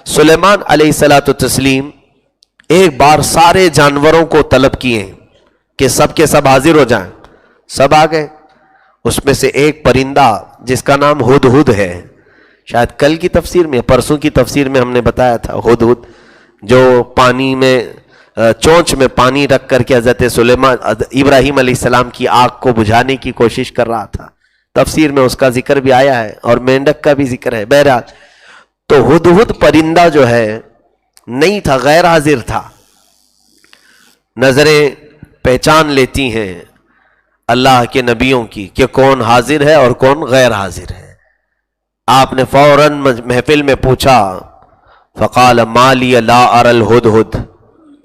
سلیمان علیہ الصلوۃ والتسلیم ایک بار سارے جانوروں کو طلب کیے کہ سب کے سب حاضر ہو جائیں. سب آ گئے. اس میں سے ایک پرندہ جس کا نام ہدہد ہے، شاید کل کی تفسیر میں پرسوں کی تفسیر میں ہم نے بتایا تھا، ہدہد جو پانی میں چونچ میں پانی رکھ کر کے حضرت سلیمان ابراہیم علیہ السلام کی آگ کو بجھانے کی کوشش کر رہا تھا. تفسیر میں اس کا ذکر بھی آیا ہے اور مینڈک کا بھی ذکر ہے. بہرحال تو ہدہد پرندہ جو ہے نہیں تھا، غیر حاضر تھا. نظریں پہچان لیتی ہیں اللہ کے نبیوں کی کہ کون حاضر ہے اور کون غیر حاضر ہے. آپ نے فوراً محفل میں پوچھا، فقال ما لی لا اری الہدہد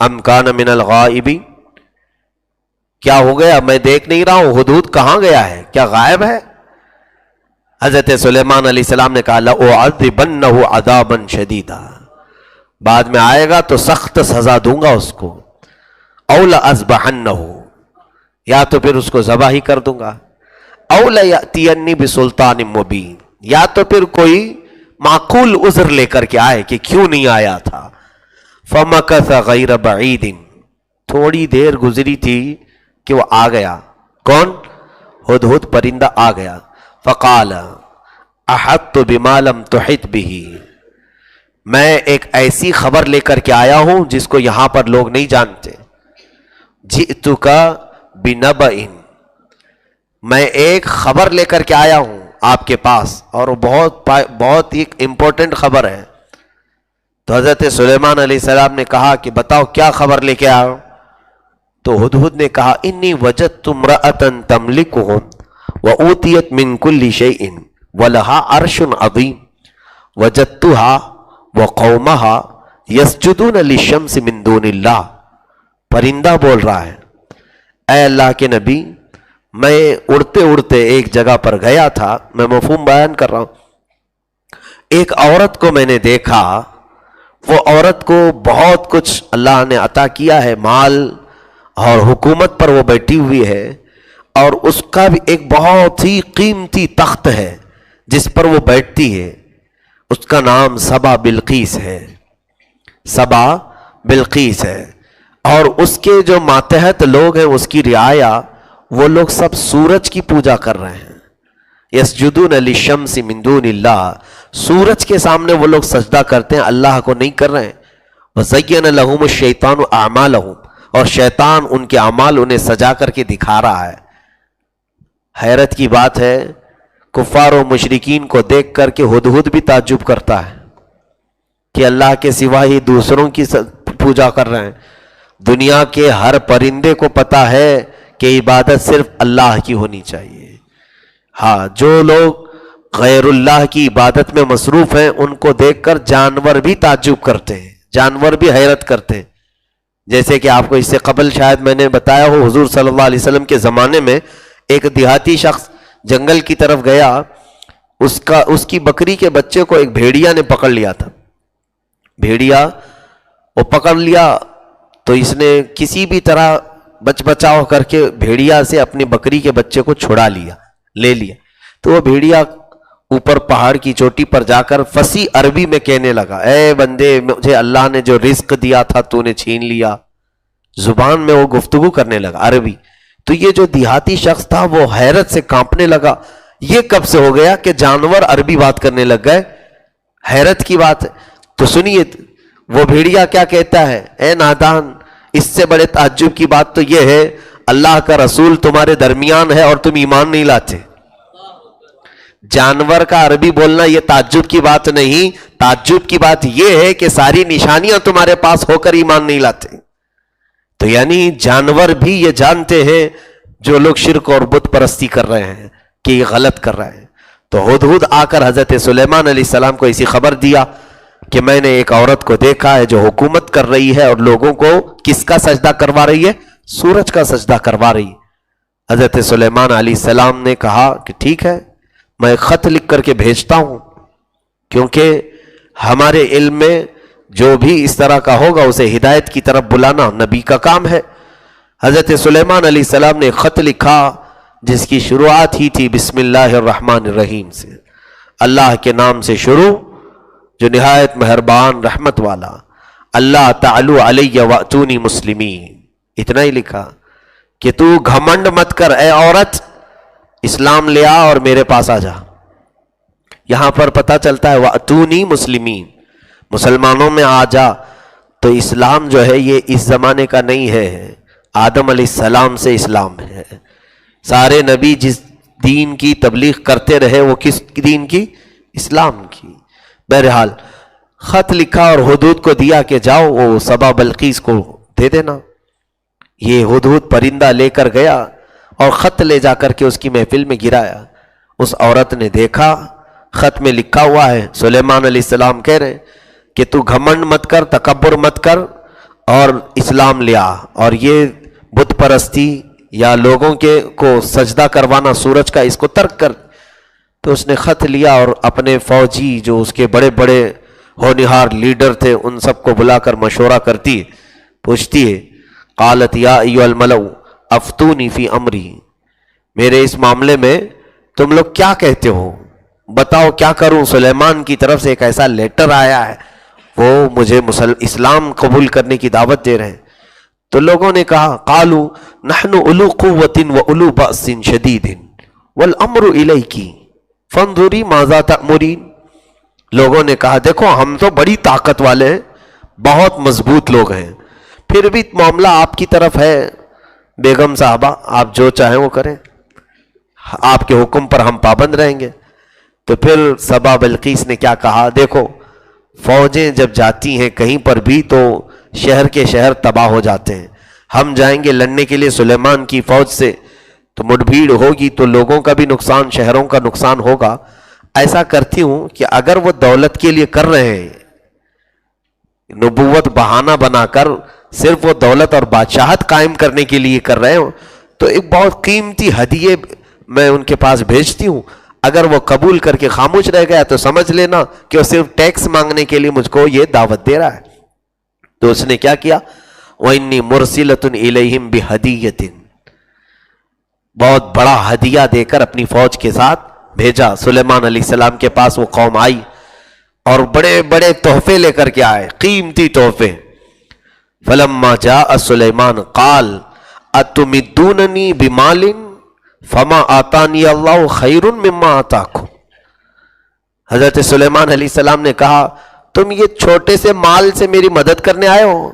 ام کان من الغائبین، کیا ہو گیا میں دیکھ نہیں رہا ہوں، ہدہد کہاں گیا ہے، کیا غائب ہے؟ حضرت سلیمان علیہ السلام نے کہا لأعذبنہ عذابا شدیدا، بعد میں آئے گا تو سخت سزا دوں گا اس کو، او لأذبحنہ، یا تو پھر اس کو ذبح ہی کر دوں گا، او لیأتینی بسلطان مبین، یا تو پھر کوئی معقول عذر لے کر کے آئے کہ کیوں نہیں آیا تھا. فمکث غیر بعید، تھوڑی دیر گزری تھی کہ وہ آ گیا. کون؟ ہدہد پرندہ آ گیا. فقال احطت بما لم تحط به، میں ایک ایسی خبر لے کر کے آیا ہوں جس کو یہاں پر لوگ نہیں جانتے. جئتک بنبأ، میں ایک خبر لے کر کے آیا ہوں آپ کے پاس، اور وہ بہت ہی امپورٹنٹ خبر ہے. تو حضرت سلیمان علیہ السلام نے کہا کہ بتاؤ کیا خبر لے کے آؤ؟ تو ہدہد نے کہا انی وجدت امرأة تملکهم وأوتیت من کل شیء ولها عرش عظیم وجدتها وقومها یسجدون للشمس من دون اللہ. پرندہ بول رہا ہے، اے اللہ کے نبی، میں اڑتے اڑتے ایک جگہ پر گیا تھا، میں مفہوم بیان کر رہا ہوں، ایک عورت کو میں نے دیکھا، وہ عورت کو بہت کچھ اللہ نے عطا کیا ہے، مال اور حکومت پر وہ بیٹھی ہوئی ہے، اور اس کا بھی ایک بہت ہی قیمتی تخت ہے جس پر وہ بیٹھتی ہے. اس کا نام سبا بلقیس ہے، سبا بلقیس ہے. اور اس کے جو ماتحت لوگ ہیں، اس کی رعایا، وہ لوگ سب سورج کی پوجا کر رہے ہیں. یسجدون للشمس من دون اللہ، سورج کے سامنے وہ لوگ سجدہ کرتے ہیں، اللہ کو نہیں کر رہے ہیں. وَزَيَّنَ لَهُمُ الشَّيْطَانُ أَعْمَالَهُمْ، اور شیطان ان کے اعمال انہیں سجا کر کے دکھا رہا ہے. حیرت کی بات ہے، کفار و مشرکین کو دیکھ کر کے ہدہد بھی تعجب کرتا ہے کہ اللہ کے سوا ہی دوسروں کی پوجا کر رہے ہیں. دنیا کے ہر پرندے کو پتا ہے کہ عبادت صرف اللہ کی ہونی چاہیے. ہاں، جو لوگ غیر اللہ کی عبادت میں مصروف ہیں ان کو دیکھ کر جانور بھی تعجب کرتے ہیں، جانور بھی حیرت کرتے ہیں. جیسے کہ آپ کو اس سے قبل شاید میں نے بتایا ہو، حضور صلی اللہ علیہ وسلم کے زمانے میں ایک دیہاتی شخص جنگل کی طرف گیا، اس کی بکری کے بچے کو ایک بھیڑیا نے پکڑ لیا تھا. بھیڑیا وہ پکڑ لیا تو اس نے کسی بھی طرح بچ بچاؤ کر کے بھیڑیا سے اپنی بکری کے بچے کو چھڑا لیا، لے لیا. تو وہ بھیڑیا اوپر پہاڑ کی چوٹی پر جا کر فصیح عربی میں کہنے لگا، اے بندے، مجھے اللہ نے جو رزق دیا تھا تو نے چھین لیا. زبان میں وہ گفتگو کرنے لگا عربی. تو یہ جو دیہاتی شخص تھا وہ حیرت سے کانپنے لگا، یہ کب سے ہو گیا کہ جانور عربی بات کرنے لگ گئے؟ حیرت کی بات ہے. تو سنیے وہ بھیڑیا کیا کہتا ہے، اے نادان، اس سے بڑے تعجب کی بات تو یہ ہے اللہ کا رسول تمہارے درمیان ہے اور تم ایمان نہیں لاتے. جانور کا عربی بولنا یہ تعجب کی بات نہیں، تعجب کی بات یہ ہے کہ ساری نشانیاں تمہارے پاس ہو کر ایمان نہیں لاتے. تو یعنی جانور بھی یہ جانتے ہیں جو لوگ شرک اور بت پرستی کر رہے ہیں کہ یہ غلط کر رہے ہیں. تو ہدہد آ کر حضرت سلیمان علیہ السلام کو اسی خبر دیا کہ میں نے ایک عورت کو دیکھا ہے جو حکومت کر رہی ہے اور لوگوں کو کس کا سجدہ کروا رہی ہے؟ سورج کا سجدہ کروا رہی ہے. حضرت سلیمان علیہ السلام نے کہا کہ ٹھیک ہے، میں خط لکھ کر کے بھیجتا ہوں، کیونکہ ہمارے علم میں جو بھی اس طرح کا ہوگا اسے ہدایت کی طرف بلانا نبی کا کام ہے. حضرت سلیمان علیہ السلام نے خط لکھا جس کی شروعات ہی تھی بسم اللہ الرحمن الرحیم سے، اللہ کے نام سے شروع جو نہایت مہربان رحمت والا، اللہ تعالو علیہ واتونی مسلمین، اتنا ہی لکھا کہ تو گھمنڈ مت کر اے عورت، اسلام لے آ اور میرے پاس آ جا۔ یہاں پر پتہ چلتا ہے واتونی مسلمین، مسلمانوں میں آ جا۔ تو اسلام جو ہے یہ اس زمانے کا نہیں ہے، آدم علیہ السلام سے اسلام ہے۔ سارے نبی جس دین کی تبلیغ کرتے رہے وہ کس دین کی؟ اسلام کی۔ بہرحال خط لکھا اور ہدہد کو دیا کہ جاؤ وہ سبا بلقیس کو دے دینا۔ یہ ہدہد پرندہ لے کر گیا اور خط لے جا کر کے اس کی محفل میں گرایا۔ اس عورت نے دیکھا خط میں لکھا ہوا ہے، سلیمان علیہ السلام کہہ رہے ہیں کہ تو گھمنڈ مت کر، تکبر مت کر اور اسلام لے آ، اور یہ بت پرستی یا لوگوں کے کو سجدہ کروانا سورج کا، اس کو ترک کر۔ تو اس نے خط لیا اور اپنے فوجی جو اس کے بڑے بڑے ہونہار لیڈر تھے ان سب کو بلا کر مشورہ کرتی ہے، پوچھتی ہے قالت یا ایھا الملأ افتونی فی امری، میرے اس معاملے میں تم لوگ کیا کہتے ہو، بتاؤ کیا کروں؟ سلیمان کی طرف سے ایک ایسا لیٹر آیا ہے، وہ مجھے اسلام قبول کرنے کی دعوت دے رہے ہیں۔ تو لوگوں نے کہا قالوا نحن اولو قوۃ واولو بأس شدید والامر الیک فانظری ماذا تأمرین۔ لوگوں نے کہا دیکھو ہم تو بڑی طاقت والے ہیں، بہت مضبوط لوگ ہیں، پھر بھی معاملہ آپ کی طرف ہے، بیگم صاحبہ آپ جو چاہیں وہ کریں، آپ کے حکم پر ہم پابند رہیں گے۔ تو پھر سبا بلقیس نے کیا کہا، دیکھو فوجیں جب جاتی ہیں کہیں پر بھی تو شہر کے شہر تباہ ہو جاتے ہیں، ہم جائیں گے لڑنے کے لیے سلیمان کی فوج سے تو مٹ بھیڑ ہوگی تو لوگوں کا بھی نقصان، شہروں کا نقصان ہوگا۔ ایسا کرتی ہوں کہ اگر وہ دولت کے لیے کر رہے ہیں، نبوت بہانہ بنا کر صرف وہ دولت اور بادشاہت قائم کرنے کے لیے کر رہے ہوں تو ایک بہت قیمتی ہدیے میں ان کے پاس بھیجتی ہوں، اگر وہ قبول کر کے خاموش رہ گیا تو سمجھ لینا کہ وہ صرف ٹیکس مانگنے کے لیے مجھ کو یہ دعوت دے رہا ہے۔ تو اس نے کیا کیا، وَإِنِّي مُرْسِلَةٌ إِلَيْهِمْ بِهَدِيَّةٍ، بہت بڑا ہدیہ دے کر اپنی فوج کے ساتھ بھیجا۔ سلیمان علیہ السلام کے پاس وہ قوم آئی اور بڑے بڑے تحفے لے کر کے آئے، قیمتی تحفے۔ فَلَمَّا جَاءَ سُلَيْمَانُ قَالَ أَتُمِدُّونَنِي بِمَالٍ فَمَا آتَانِيَ اللَّهُ خَيْرٌ مِّمَّا آتَاكُمْ۔ حضرت سلیمان علیہ السلام نے کہا تم یہ چھوٹے سے مال سے میری مدد کرنے آئے ہو،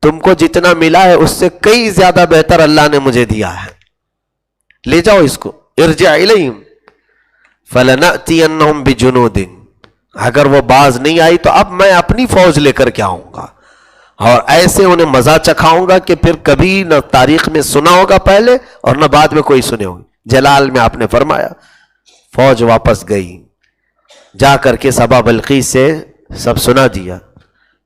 تم کو جتنا ملا ہے اس سے کئی زیادہ بہتر اللہ نے مجھے دیا ہے، لے جاؤ اس کو۔ ارجع الیہم فلنأتینہم بجنود، اگر وہ باز نہیں آئی تو اب میں اپنی فوج لے کر کے آؤں گا اور ایسے انہیں مزہ چکھاؤں گا کہ پھر کبھی نہ تاریخ میں سنا ہوگا پہلے اور نہ بعد میں کوئی سنے ہوگی۔ جلال میں آپ نے فرمایا۔ فوج واپس گئی، جا کر کے سبا بلقیس سے سب سنا دیا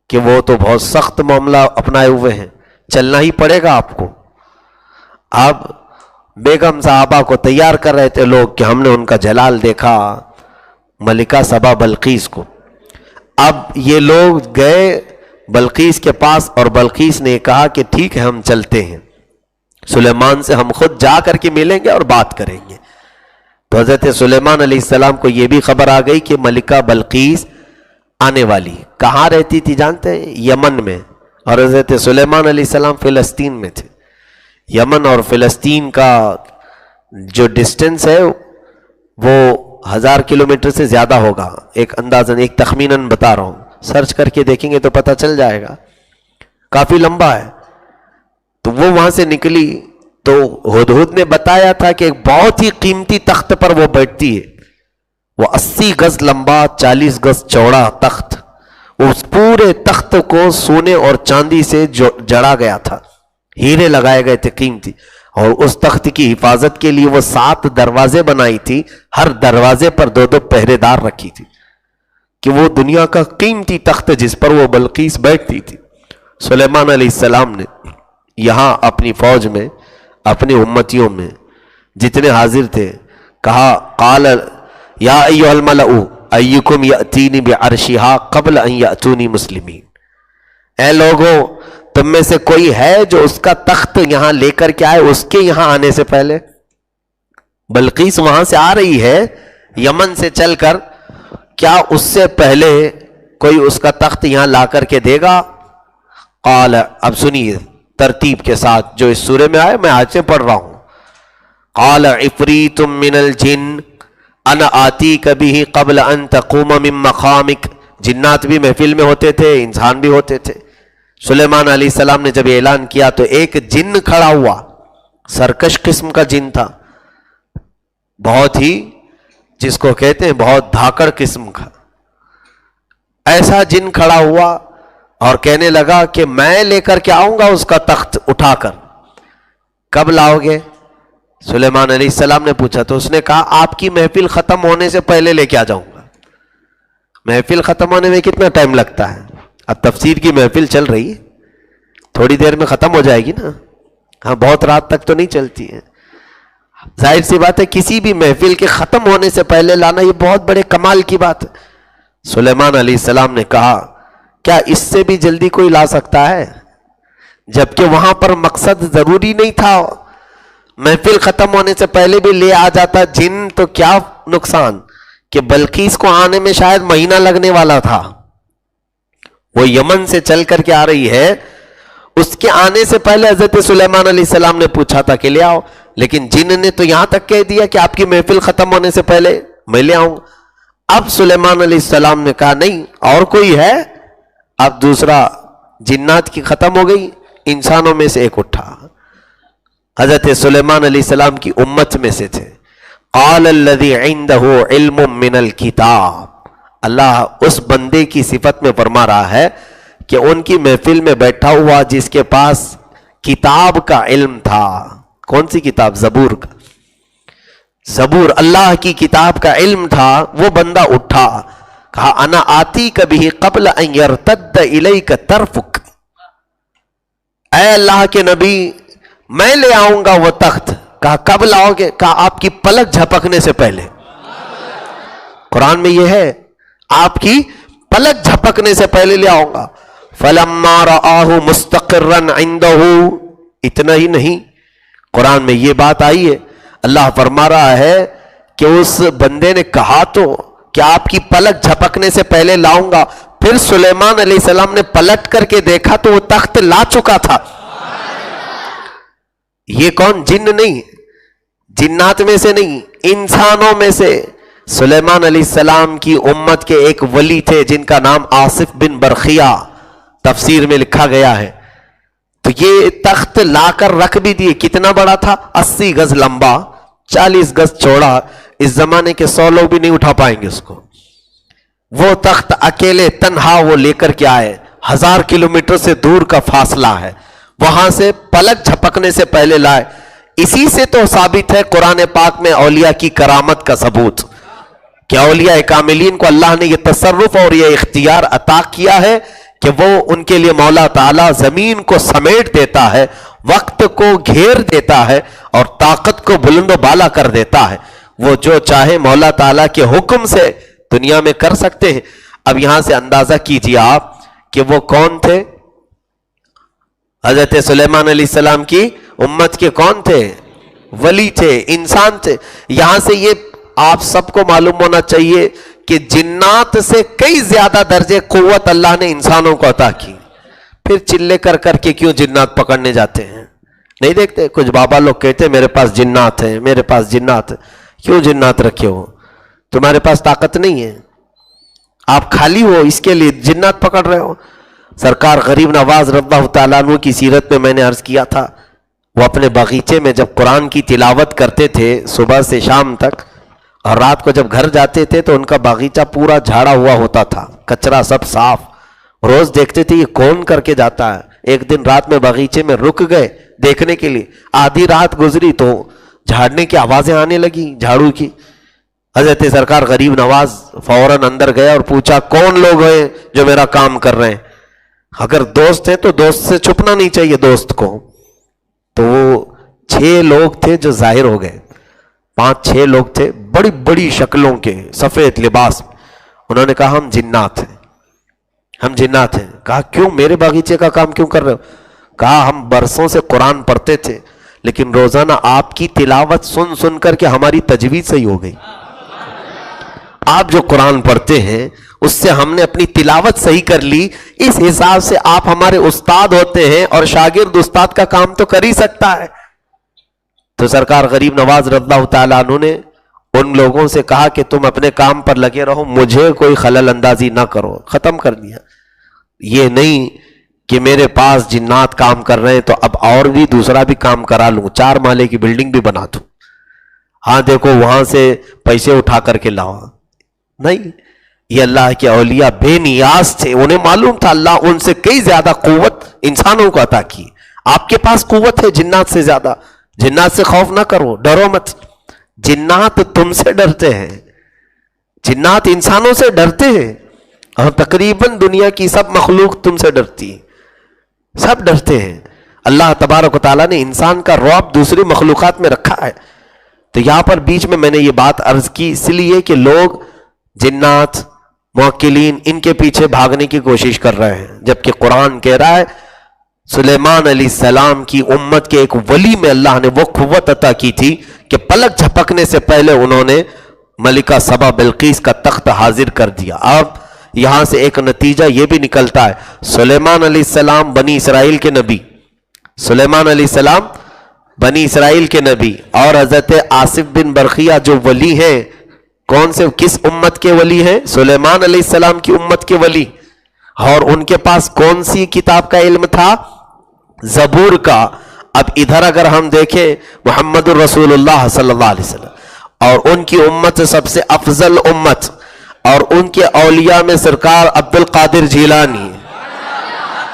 کہ وہ تو بہت سخت معاملہ اپنائے ہوئے ہیں، چلنا ہی پڑے گا آپ کو۔ اب بیگم صاحبہ کو تیار کر رہے تھے لوگ کہ ہم نے ان کا جلال دیکھا، ملکہ سبا بلقیس کو۔ اب یہ لوگ گئے بلقیس کے پاس اور بلقیس نے کہا کہ ٹھیک ہے ہم چلتے ہیں، سلیمان سے ہم خود جا کر کے ملیں گے اور بات کریں گے۔ تو حضرت سلیمان علیہ السلام کو یہ بھی خبر آ گئی کہ ملکہ بلقیس آنے والی۔ کہاں رہتی تھی جانتے ہیں؟ یمن میں، اور حضرت سلیمان علیہ السلام فلسطین میں تھے۔ یمن اور فلسطین کا جو ڈسٹنس ہے وہ 1000 کلومیٹر سے زیادہ ہوگا، ایک اندازاً، ایک تخمیناً بتا رہا ہوں، سرچ کر کے دیکھیں گے تو پتہ چل جائے گا، کافی لمبا ہے۔ تو وہ وہاں سے نکلی تو ہدہد نے بتایا تھا کہ ایک بہت ہی قیمتی تخت پر وہ بیٹھتی ہے، وہ 80 گز لمبا 40 گز چوڑا تخت، اس پورے تخت کو سونے اور چاندی سے جڑا گیا تھا، ہیرے لگائے گئے تھے قیمتی، اور اس تخت کی حفاظت کے لیے وہ 7 دروازے بنائی تھی، ہر دروازے پر 2 پہرے دار رکھی تھی کہ وہ دنیا کا قیمتی تخت جس پر وہ بلقیس بیٹھتی تھی۔ سلیمان علیہ السلام نے یہاں اپنی فوج میں، اپنی امتیوں میں جتنے حاضر تھے کہا قال یا ایھا الملأ ایکم یأتینی بعرشہا قبل ان یأتونی مسلمین، اے لوگوں تم میں سے کوئی ہے جو اس کا تخت یہاں لے کر کے آئے اس کے یہاں آنے سے پہلے؟ بلقیس وہاں سے آ رہی ہے یمن سے چل کر کیا اس سے پہلے کوئی اس کا تخت یہاں لا کر کے دے گا؟ قال، اب سنیے ترتیب کے ساتھ جو اس سورے میں آئے، میں آج سے پڑھ رہا ہوں. قال عفریت من الجن انا آتیک بہ قبل ان تقوم من مقامک. جنات بھی محفل میں ہوتے تھے، انسان بھی ہوتے تھے. سلیمان علیہ السلام نے جب اعلان کیا تو ایک جن کھڑا ہوا، سرکش قسم کا جن تھا، بہت ہی جس کو کہتے ہیں بہت دھاکڑ قسم کا. ایسا جن کھڑا ہوا اور کہنے لگا کہ میں لے کر کے آؤں گا اس کا تخت اٹھا کر. کب لاؤ گے؟ سلیمان علیہ السلام نے پوچھا تو اس نے کہا آپ کی محفل ختم ہونے سے پہلے لے کے آ جاؤں گا. محفل ختم ہونے میں کتنا ٹائم لگتا ہے؟ اب تفسیر کی محفل چل رہی ہے، تھوڑی دیر میں ختم ہو جائے گی نا. ہاں، بہت رات تک تو نہیں چلتی ہے. ظاہر سی بات ہے کسی بھی محفل کے ختم ہونے سے پہلے لانا یہ بہت بڑے کمال کی بات ہے. سلیمان علیہ السلام نے کہا کیا اس سے بھی جلدی کوئی لا سکتا ہے؟ جبکہ وہاں پر مقصد ضروری نہیں تھا، محفل ختم ہونے سے پہلے بھی لے آ جاتا جن تو کیا نقصان کہ بلقیس کو آنے میں شاید مہینہ لگنے والا تھا. وہ یمن سے چل کر کے آ رہی ہے، اس کے آنے سے پہلے حضرت سلیمان علیہ السلام نے پوچھا تھا کہ لے آؤ، لیکن جن نے تو یہاں تک کہہ دیا کہ آپ کی محفل ختم ہونے سے پہلے میں لے آؤں. اب سلیمان علیہ السلام نے کہا نہیں اور کوئی ہے؟ اب دوسرا جنات کی ختم ہو گئی، انسانوں میں سے ایک اٹھا، حضرت سلیمان علیہ السلام کی امت میں سے تھے. قال الذی عنده علم من الکتاب. اللہ اس بندے کی صفت میں فرما رہا ہے کہ ان کی محفل میں بیٹھا ہوا جس کے پاس کتاب کا علم تھا. کون سی کتاب؟ زبور کا. زبور، اللہ کی کتاب کا علم تھا. وہ بندہ اٹھا، کہا انا آتی کبھی قبل ان یرتد الیک طرفک. اے اللہ کے نبی میں لے آؤں گا وہ تخت. کہا کب لاؤ گے؟ کہا آپ کی پلک جھپکنے سے پہلے. قرآن میں یہ ہے آپ کی پلک جھپکنے سے پہلے لے آؤں گا. فلما رآہ مستقرا عنده. اتنا ہی نہیں، قرآن میں یہ بات آئی ہے، اللہ فرما رہا ہے کہ اس بندے نے کہا تو کہ آپ کی پلک جھپکنے سے پہلے لاؤں گا. پھر سلیمان علیہ السلام نے پلٹ کر کے دیکھا تو وہ تخت لا چکا تھا. یہ کون؟ جن نہیں، جنات میں سے نہیں، انسانوں میں سے. سلیمان علیہ السلام کی امت کے ایک ولی تھے جن کا نام آصف بن برخیہ، تفسیر میں لکھا گیا ہے. تو یہ تخت لا کر رکھ بھی دیے. کتنا بڑا تھا؟ 80 گز لمبا، 40 گز چوڑا. اس زمانے کے 100 لوگ بھی نہیں اٹھا پائیں گے اس کو. وہ تخت اکیلے تنہا وہ لے کر کے آئے. 1000 کلومیٹر سے دور کا فاصلہ ہے، وہاں سے پلک جھپکنے سے پہلے لائے. اسی سے تو ثابت ہے قرآن پاک میں اولیاء کی کرامت کا ثبوت کہ اولیاء کاملین کو اللہ نے یہ تصرف اور یہ اختیار عطا کیا ہے کہ وہ ان کے لیے مولا تعالیٰ زمین کو سمیٹ دیتا ہے، وقت کو گھیر دیتا ہے اور طاقت کو بلند و بالا کر دیتا ہے. وہ جو چاہے مولا تعالیٰ کے حکم سے دنیا میں کر سکتے ہیں. اب یہاں سے اندازہ کیجیے آپ کہ وہ کون تھے؟ حضرت سلیمان علیہ السلام کی امت کے کون تھے؟ ولی تھے، انسان تھے. یہاں سے یہ آپ سب کو معلوم ہونا چاہیے کہ جنات سے کئی زیادہ درجے قوت اللہ نے انسانوں کو عطا کی. پھر چلے کر کر کے کیوں جنات پکڑنے جاتے ہیں؟ نہیں دیکھتے کچھ بابا لوگ کہتے ہیں میرے پاس جنات ہیں، میرے پاس جنات ہیں. کیوں جنات رکھے ہو؟ تمہارے پاس طاقت نہیں ہے، آپ خالی ہو، اس کے لیے جنات پکڑ رہے ہو. سرکار غریب نواز رضی اللہ تعالیٰ عنہ کی سیرت میں نے عرض کیا تھا، وہ اپنے باغیچے میں جب قرآن کی تلاوت کرتے تھے صبح سے شام تک، اور رات کو جب گھر جاتے تھے تو ان کا باغیچہ پورا جھاڑا ہوا ہوتا تھا، کچرا سب صاف. روز دیکھتے تھے یہ کون کر کے جاتا ہے. ایک دن رات میں باغیچے میں رک گئے دیکھنے کے لیے. آدھی رات گزری تو جھاڑنے کی آوازیں آنے لگی، جھاڑو کی. حضرت سرکار غریب نواز فوراً اندر گیا اور پوچھا کون لوگ ہیں جو میرا کام کر رہے ہیں؟ اگر دوست ہیں تو دوست سے چھپنا نہیں چاہیے دوست کو. تو وہ 6 لوگ تھے جو ظاہر ہو گئے، 5-6 لوگ تھے بڑی بڑی شکلوں کے، سفید لباس. انہوں نے کہا ہم جنات ہیں، ہم جنات ہیں. کہا کیوں؟ میرے باغیچے کا کام کیوں کر رہے ہو؟ کہا ہم برسوں سے قرآن پڑھتے تھے لیکن روزانہ آپ کی تلاوت سن سن کر کے ہماری تجوید صحیح ہو گئی. آپ جو قرآن پڑھتے ہیں اس سے ہم نے اپنی تلاوت صحیح کر لی، اس حساب سے آپ ہمارے استاد ہوتے ہیں اور شاگرد استاد کا کام تو کر ہی سکتا ہے۔ تو سرکار غریب نواز رضی اللہ تعالیٰ عنہ نے ان لوگوں سے کہا کہ تم اپنے کام پر لگے رہو، مجھے کوئی خلل اندازی نہ کرو، ختم کر دیا۔ یہ نہیں کہ میرے پاس جنات کام کر رہے ہیں تو اب اور بھی دوسرا بھی کام کرا لوں، 4 مالے کی بلڈنگ بھی بنا دوں، ہاں دیکھو وہاں سے پیسے اٹھا کر کے لاؤ۔ نہیں، یہ اللہ کے اولیاء بے نیاز تھے، انہیں معلوم تھا اللہ ان سے کئی زیادہ قوت انسانوں کو عطا کی۔ آپ کے پاس قوت ہے جنات سے زیادہ، جنات سے خوف نہ کرو، ڈرو مت، جنات تم سے ڈرتے ہیں، جنات انسانوں سے ڈرتے ہیں، اور تقریباً دنیا کی سب مخلوق تم سے ڈرتی ہے، سب ڈرتے ہیں۔ اللہ تبارک و تعالیٰ نے انسان کا رعب دوسری مخلوقات میں رکھا ہے۔ تو یہاں پر بیچ میں نے یہ بات عرض کی اس لیے کہ لوگ جنات، موکلین، ان کے پیچھے بھاگنے کی کوشش کر رہے ہیں، جبکہ قرآن کہہ رہا ہے سلیمان علیہ السلام کی امت کے ایک ولی میں اللہ نے وہ قوت عطا کی تھی کہ پلک جھپکنے سے پہلے انہوں نے ملکہ سبا بلقیس کا تخت حاضر کر دیا۔ اب یہاں سے ایک نتیجہ یہ بھی نکلتا ہے، سلیمان علیہ السلام بنی اسرائیل کے نبی، سلیمان علیہ السلام بنی اسرائیل کے نبی، اور حضرت آصف بن برقیہ جو ولی ہیں، کون سے کس امت کے ولی ہیں؟ سلیمان علیہ السلام کی امت کے ولی، اور ان کے پاس کون سی کتاب کا علم تھا؟ زبور کا۔ اب ادھر اگر ہم دیکھیں محمد الرسول اللہ صلی اللہ علیہ وسلم اور ان کی امت سب سے افضل امت، اور ان کے اولیاء میں سرکار عبد القادر جیلانی،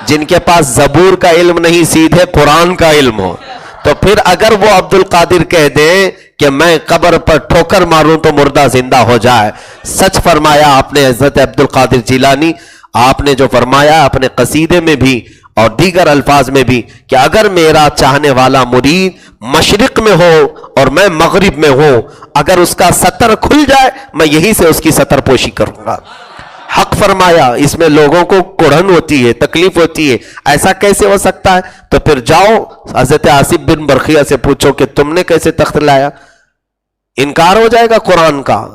جن کے پاس زبور کا علم نہیں سیدھے قرآن کا علم ہو، تو پھر اگر وہ عبد القادر کہہ دیں کہ میں قبر پر ٹھوکر ماروں تو مردہ زندہ ہو جائے، سچ فرمایا آپ نے حضرت عبد القادر جیلانی، آپ نے جو فرمایا اپنے قصیدے میں بھی اور دیگر الفاظ میں بھی کہ اگر میرا چاہنے والا مرید مشرق میں ہو اور میں مغرب میں ہوں، اگر اس کا ستر کھل جائے میں یہی سے اس کی ستر پوشی کروں گا۔ حق فرمایا، اس میں لوگوں کو کڑھن ہوتی ہے، تکلیف ہوتی ہے، ایسا کیسے ہو سکتا ہے؟ تو پھر جاؤ حضرت آصف بن برقیہ سے پوچھو کہ تم نے کیسے تخت لایا؟ انکار ہو جائے گا قرآن کا۔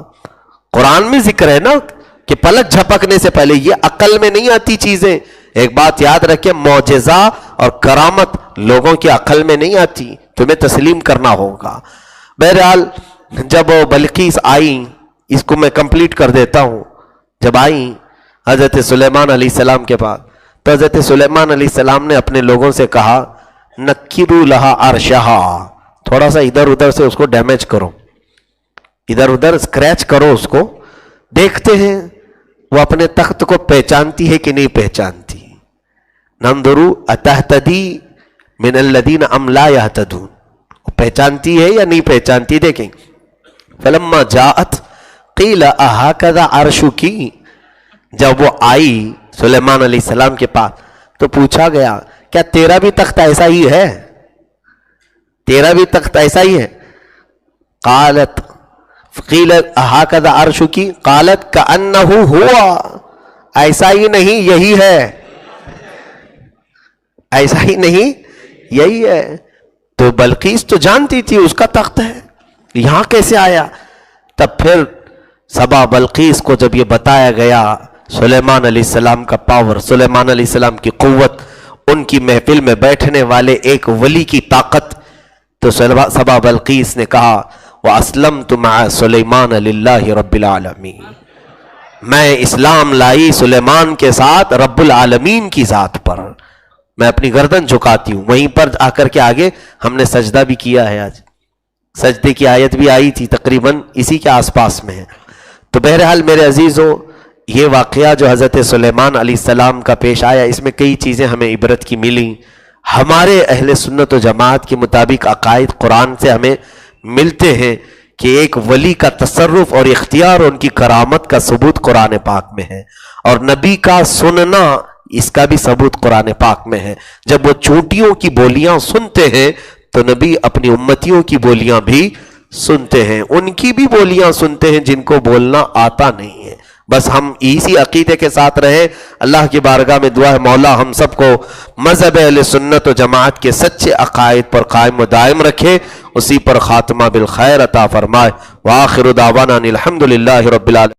قرآن میں ذکر ہے نا کہ پلک جھپکنے سے پہلے، یہ عقل میں نہیں آتی چیزیں۔ ایک بات یاد رکھیں، معجزہ اور کرامت لوگوں کی عقل میں نہیں آتی، تمہیں تسلیم کرنا ہوگا۔ بہرحال جب وہ بلقیس آئی، اس کو میں کمپلیٹ کر دیتا ہوں، جب آئی حضرت سلیمان علیہ السلام کے پاس، تو حضرت سلیمان علیہ السلام نے اپنے لوگوں سے کہا نکروا لہا عرشہا، تھوڑا سا ادھر ادھر سے اس کو ڈیمیج کرو، ادھر ادھر اسکریچ کرو اس کو، دیکھتے ہیں وہ اپنے تخت کو پہچانتی ہے کہ نہیں پہچانتی۔ ننظروا اتہتدی من الذین ام لا یہتدون، پہچانتی ہے یا نہیں پہچانتی، دیکھیں۔ فلما جاءت قیل اہکذا عرشکی، جب وہ آئی سلیمان علیہ السلام کے پاس تو پوچھا گیا کیا تیرا بھی تخت ایسا ہی ہے؟ تیرا بھی تخت ایسا ہی ہے؟ قالت قیل اہکذا عرشکی قالت کأنہ ہوا، ایسا ہی نہیں یہی ہے، ایسا ہی نہیں یہی ہے۔ تو بلقیس تو جانتی تھی اس کا تخت ہے، یہاں کیسے آیا؟ تب پھر سبا بلقیس کو جب یہ بتایا گیا سلیمان علیہ السلام کا پاور، سلیمان علیہ السلام کی قوت، ان کی محفل میں بیٹھنے والے ایک ولی کی طاقت، تو سبا بلقیس نے کہا وَأَسْلَمْتُ مَعَ سُلَيْمَانَ لِلَّهِ رَبِّ الْعَالَمِينَ، میں اسلام لائی سلیمان کے ساتھ رب العالمین کی ذات پر، میں اپنی گردن جھکاتی ہوں۔ وہیں پر آ کر کے آگے ہم نے سجدہ بھی کیا ہے، آج سجدے کی آیت بھی آئی تھی، تقریباً اسی کے آس پاس میں ہے۔ تو بہرحال میرے عزیزوں، یہ واقعہ جو حضرت سلیمان علیہ السلام کا پیش آیا، اس میں کئی چیزیں ہمیں عبرت کی ملی۔ ہمارے اہل سنت و جماعت کے مطابق عقائد قرآن سے ہمیں ملتے ہیں کہ ایک ولی کا تصرف اور اختیار، ان کی کرامت کا ثبوت قرآن پاک میں ہے، اور نبی کا سننا، اس کا بھی ثبوت قرآن پاک میں ہے۔ جب وہ چونٹیوں کی بولیاں سنتے ہیں تو نبی اپنی امتیوں کی بولیاں بھی سنتے ہیں، ان کی بھی بولیاں سنتے ہیں جن کو بولنا آتا نہیں ہے۔ بس ہم اسی عقیدے کے ساتھ رہیں۔ اللہ کی بارگاہ میں دعا ہے مولا ہم سب کو مذہب اہل سنت و جماعت کے سچے عقائد پر قائم و دائم رکھے، اسی پر خاتمہ بالخیر عطا فرمائے۔ وآخر دعوانا الحمدللہ رب العالمین۔